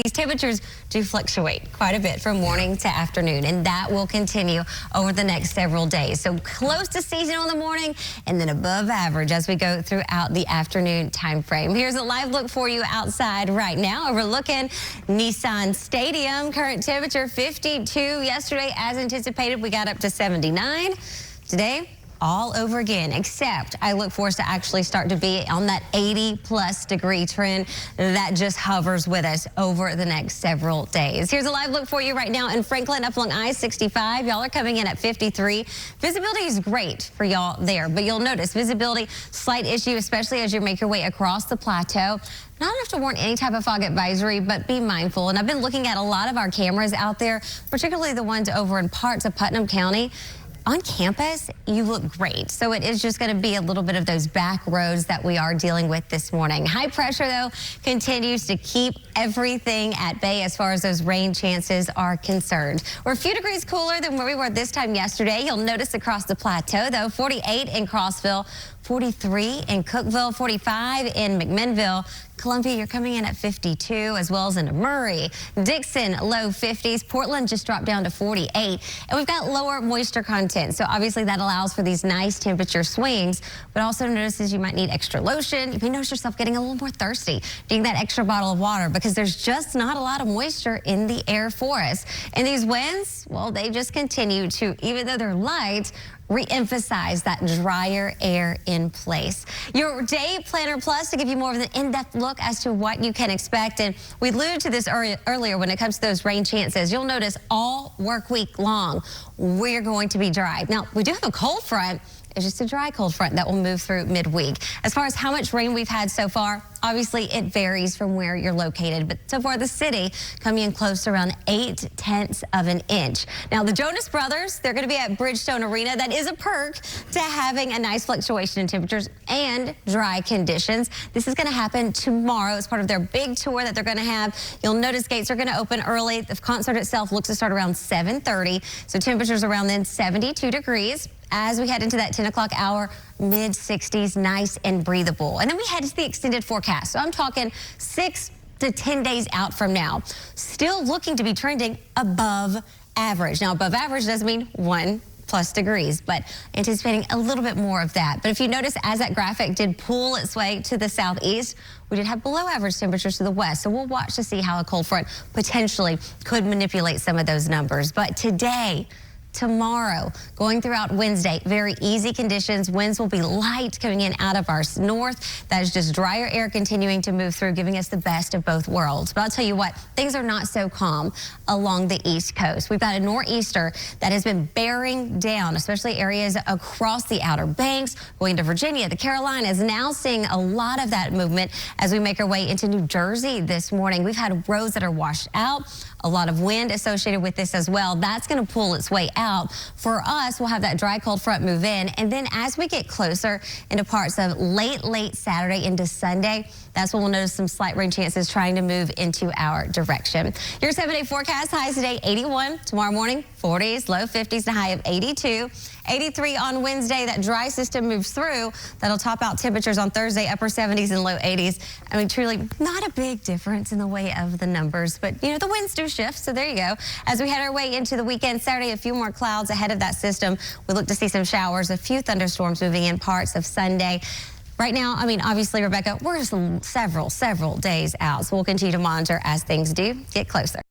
These temperatures do fluctuate quite a bit from morning to afternoon, and that will continue over the next several days. So close to seasonal in the morning and then above average as we go throughout the afternoon time frame. Here's a live look for you outside right now. Overlooking Nissan Stadium. Current temperature 52. Yesterday, as anticipated, we got up to 79. Today, all over again, except I look for us to actually start to be on that 80+ degree trend that just hovers with us over the next several days. Here's a live look for you right now in Franklin up along I-65. Y'all are coming in at 53. Visibility is great for y'all there, but you'll notice visibility, slight issue, especially as you make your way across the plateau. Not enough to warrant any type of fog advisory, but be mindful. And I've been looking at a lot of our cameras out there, particularly the ones over in parts of Putnam County. On campus, you look great. So it is just going to be a little bit of those back roads that we are dealing with this morning. High pressure, though, continues to keep everything at bay as far as those rain chances are concerned. We're a few degrees cooler than where we were this time yesterday. You'll notice across the plateau, though, 48 in Crossville, 43 in Cookeville, 45 in McMinnville. Columbia, you're coming in at 52, as well as into Murray. Dixon, low 50s. Portland just dropped down to 48. And we've got lower moisture content, so obviously that allows for these nice temperature swings. But also notices you might need extra lotion. You may notice yourself getting a little more thirsty. Needing that extra bottle of water because there's just not a lot of moisture in the air for us. And these winds, well, they just continue to, even though they're light, re-emphasize that drier air in place. Your Day Planner Plus to give you more of an in-depth look as to what you can expect. And we alluded to this earlier when it comes to those rain chances. You'll notice all work week long, we're going to be dry. Now, we do have a cold front. It's just a dry cold front that will move through midweek. As far as how much rain we've had so far, obviously it varies from where you're located, but so far the city coming in close to around 0.8 of an inch. Now the Jonas Brothers, they're going to be at Bridgestone Arena. That is a perk to having a nice fluctuation in temperatures and dry conditions. This is going to happen tomorrow as part of their big tour that they're going to have. You'll notice gates are going to open early. The concert itself looks to start around 7:30, so temperatures around then 72 degrees. As we head into that 10 o'clock hour, mid-60s, nice and breathable. And then we head to the extended forecast. So I'm talking 6 to 10 days out from now. Still looking to be trending above average. Now, above average doesn't mean 1+ degrees, but anticipating a little bit more of that. But if you notice, as that graphic did pull its way to the southeast, we did have below average temperatures to the west. So we'll watch to see how a cold front potentially could manipulate some of those numbers. But today, tomorrow, going throughout Wednesday, very easy conditions. Winds will be light coming in out of our north. That is just drier air continuing to move through, giving us the best of both worlds. But I'll tell you what, things are not so calm along the East Coast. We've got a nor'easter that has been bearing down, especially areas across the Outer Banks, going to Virginia, the Carolinas, now seeing a lot of that movement as we make our way into New Jersey this morning. We've had roads that are washed out, a lot of wind associated with this as well. That's going to pull its way out. For us, we'll have that dry cold front move in, and then as we get closer into parts of late Saturday into Sunday, that's when we'll notice some slight rain chances trying to move into our direction. Your 7-day forecast: highs today 81, tomorrow morning 40s, low 50s to high of 82. 83 on Wednesday. That dry system moves through. That'll top out temperatures on Thursday, upper 70s and low 80s. I mean, truly not a big difference in the way of the numbers, but you know, the winds do shift, so there you go. As we head our way into the weekend, Saturday, a few more clouds ahead of that system. We look to see some showers, a few thunderstorms moving in parts of Sunday. Right now, I mean, obviously, Rebecca, we're just several days out, so we'll continue to monitor as things do get closer.